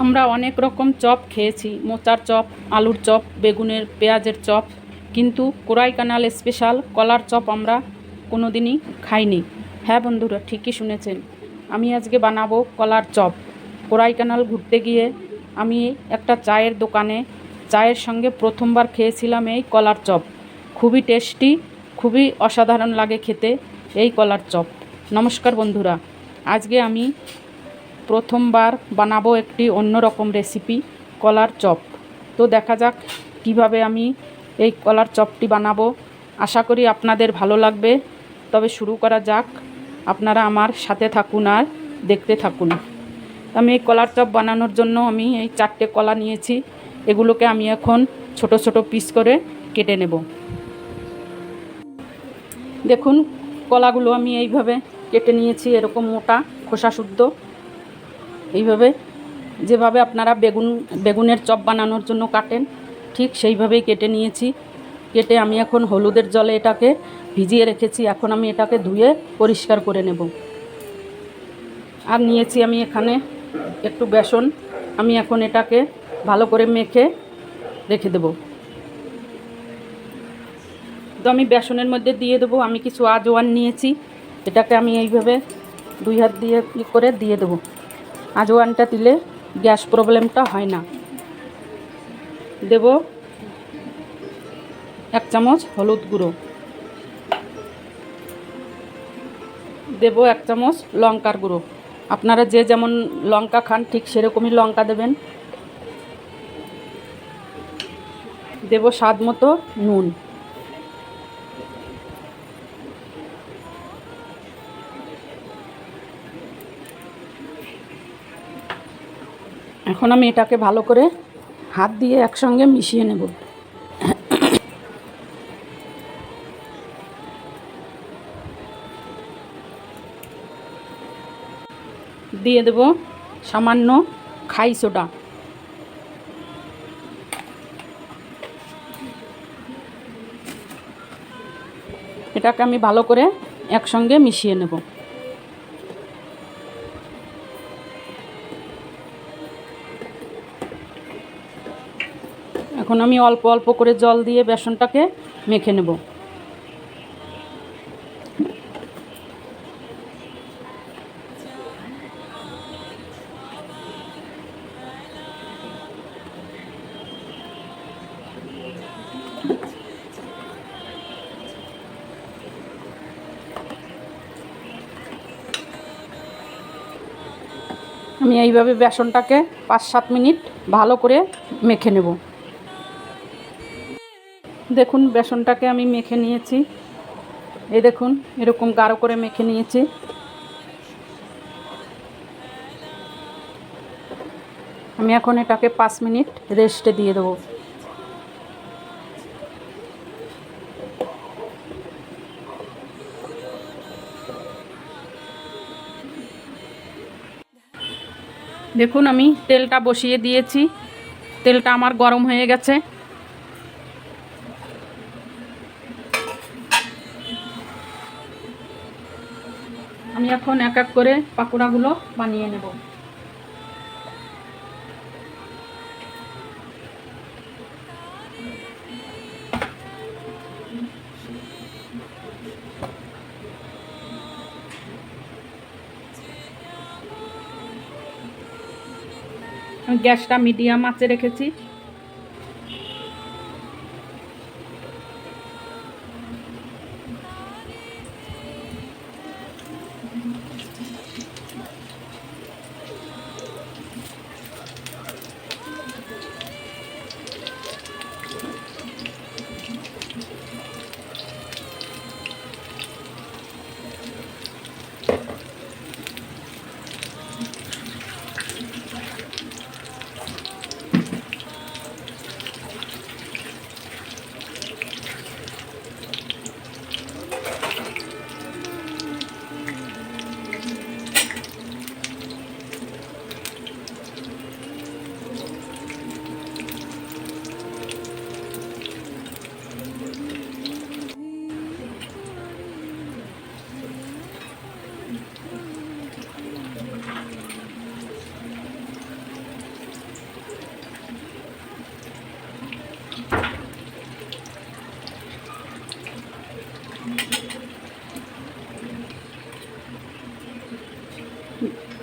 আমরা অনেক রকম চপ খেয়েছি, মোচার চপ, আলুর চপ, বেগুনের পেঁয়াজের চপ, কিন্তু কোরাইকানাল স্পেশাল কলার চপ আমরা কোনো দিনই খাইনি। হ্যাঁ বন্ধুরা, ঠিকই শুনেছেন, আমি আজকে বানাবো কলার চপ। কোরাইকানাল ঘুরতে গিয়ে আমি একটা চায়ের দোকানে চায়ের সঙ্গে প্রথমবার খেয়েছিলাম এই কলার চপ। খুবই টেস্টি, খুবই অসাধারণ লাগে খেতে এই কলার চপ। নমস্কার বন্ধুরা, আজকে আমি প্রথমবার বানাবো একটি অন্যরকম রেসিপি, কলার চপ। তো দেখা যাক কিভাবে আমি এই কলার চপটি বানাবো। আশা করি আপনাদের ভালো লাগবে। তবে শুরু করা যাক, আপনারা আমার সাথে থাকুন আর দেখতে থাকুন। আমি এই কলার চপ বানানোর জন্য আমি এই 4টে কলা নিয়েছি। এগুলোকে আমি এখন ছোট ছোট পিস করে কেটে নেব। দেখুন, কলাগুলো আমি এইভাবে কেটে নিয়েছি, এরকম মোটা খোসা শুদ্ধ। এইভাবে যেভাবে আপনারা বেগুনের চপ বানানোর জন্য কাটেন, ঠিক সেইভাবেই কেটে নিয়েছি। কেটে আমি এখন হলুদের জলে এটাকে ভিজিয়ে রেখেছি। এখন আমি এটাকে ধুয়ে পরিষ্কার করে নেব। আর নিয়েছি আমি এখানে একটু বেসন। আমি এখন এটাকে ভালো করে মেখে রেখে দেব। তো আমি বেসনের মধ্যে দিয়ে দেবো আমি কিছু আজওয়ান নিয়েছি। এটাকে আমি এইভাবে 2 হাত দিয়ে করে দিয়ে দেবো। আজওয়ানটা দিলে গ্যাস প্রবলেমটা হয় না। দেব 1 চামচ হলুদ গুঁড়ো, দেব 1 চামচ লঙ্কার গুঁড়ো। আপনারা যে যেমন লঙ্কা খান ঠিক সেরকমই লঙ্কা দেবেন। দেব স্বাদ মতো নুন। এখন আমি এটাকে ভালো করে হাত দিয়ে একসঙ্গে মিশিয়ে নেব। দিয়ে দেব সামান্য খাই সোডা। এটাকে আমি ভালো করে একসঙ্গে মিশিয়ে নেব। এখন আমি অল্প অল্প করে জল দিয়ে বেসনটাকে মেখে নেব। আমি এইভাবে বেসনটাকে 5-7 মিনিট ভালো করে মেখে নেব। দেখুন, বেসনটাকে আমি মেখে নিয়েছি। এই দেখুন, এরকম গাঢ় করে মেখে নিয়েছি। আমি এখন এটাকে 5 মিনিট রেস্টে দিয়ে দেবো। দেখুন, আমি তেলটা বসিয়ে দিয়েছি। তেলটা আমার গরম হয়ে গেছে। আমি এখন এক এক করে পাকোড়াগুলো বানিয়ে নেব। আমি গ্যাসটা মিডিয়াম আঁচে রেখেছি।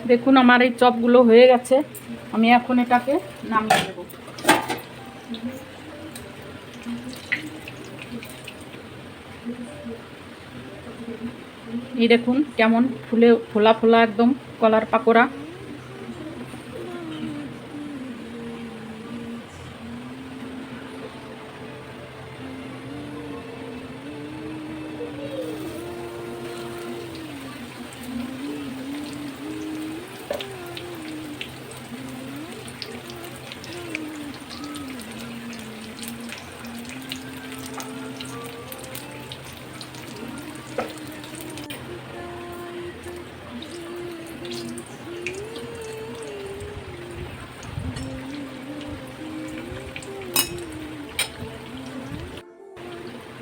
দেখুন আমার এই চপগুলো হয়ে গেছে, আমি এখন এটাকে নামিয়ে দেব। এই দেখুন কেমন ফোলা ফোলা একদম কলার পাকোড়া।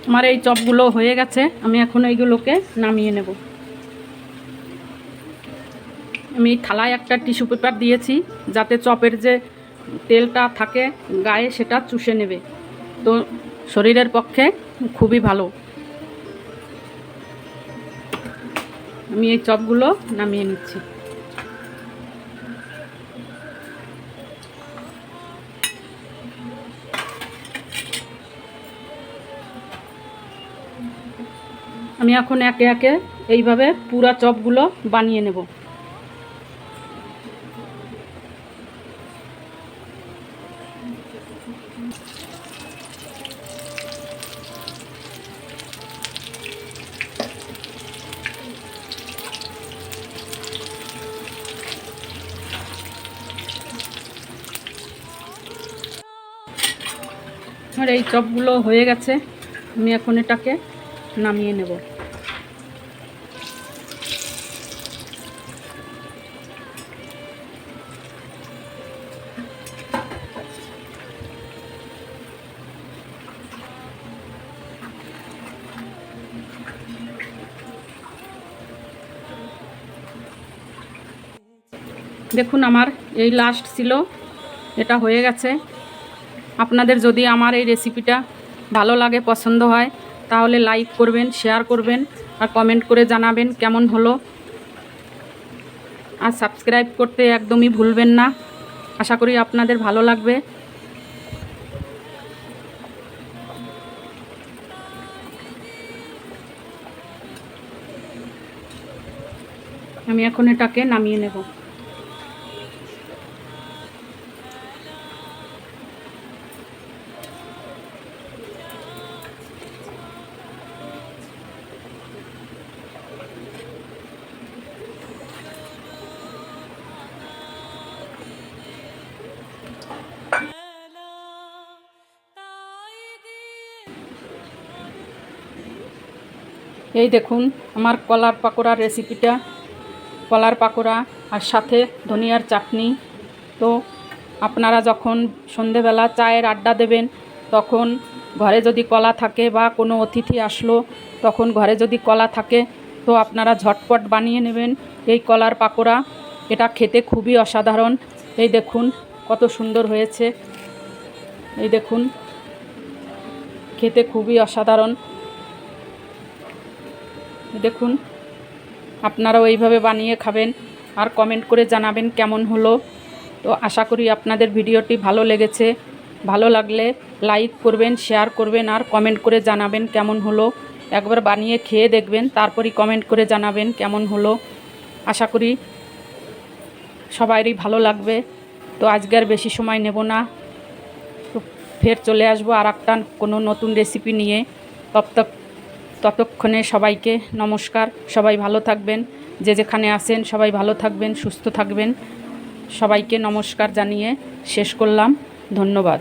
আমার এই চপগুলো হয়ে গেছে, আমি এখন এইগুলোকে নামিয়ে নেব। আমি থালায় একটা টিস্যু পেপার দিয়েছি যাতে চপের যে তেলটা থাকে গায়ে সেটা চুষে নেবে, তো শরীরের পক্ষে খুবই ভালো। আমি এই চপগুলো নামিয়ে নিচ্ছি। আমি এখন একে একে এইভাবে পুরা চপগুলো বানিয়ে নেব। আর এই চপগুলো হয়ে গেছে, আমি এখন এটাকে নামিয়ে নেব। দেখুন আমার এই লাস্ট ছিল, এটা হয়ে গেছে। আপনাদের যদি আমার এই রেসিপিটা ভালো লাগে, পছন্দ হয়, তাহলে লাইক করবেন, শেয়ার করবেন আর কমেন্ট করে জানাবেন কেমন হলো। আর সাবস্ক্রাইব করতে একদমই ভুলবেন না। আশা করি আপনাদের ভালো লাগবে। আমি এখন এটাকে নামিয়ে নেব। এই দেখুন আমার কলার পাকোড়ার রেসিপিটা, কলার পাকোড়া আর সাথে ধনিয়ার চাটনি। তো আপনারা যখন সন্ধেবেলা চায়ের আড্ডা দেবেন, তখন ঘরে যদি কলা থাকে বা কোনো অতিথি আসলো, তখন ঘরে যদি কলা থাকে তো আপনারা ঝটপট বানিয়ে নেবেন এই কলার পাকোড়া। এটা খেতে খুবই অসাধারণ। এই দেখুন কত সুন্দর হয়েছে, এই দেখুন খেতে খুবই অসাধারণ। দেখুন আপনারাও এইভাবে বানিয়ে খাবেন আর কমেন্ট করে জানাবেন কেমন হলো। তো আশা করি আপনাদের ভিডিওটি ভালো লেগেছে। ভালো লাগলে লাইক করবেন, শেয়ার করবেন আর কমেন্ট করে জানাবেন কেমন হলো। একবার বানিয়ে খেয়ে দেখবেন, তারপরই কমেন্ট করে জানাবেন কেমন হলো। আশা করি সবারই ভালো লাগবে। তো আজকে আর বেশি সময় নেব না, তো ফের চলে আসবো আর একটা কোনো নতুন রেসিপি নিয়ে। ততক্ষণে সবাইকে নমস্কার। সবাই ভালো থাকবেন, যে যেখানে আছেন সবাই ভালো থাকবেন, সুস্থ থাকবেন। সবাইকে নমস্কার জানিয়ে শেষ করলাম। ধন্যবাদ।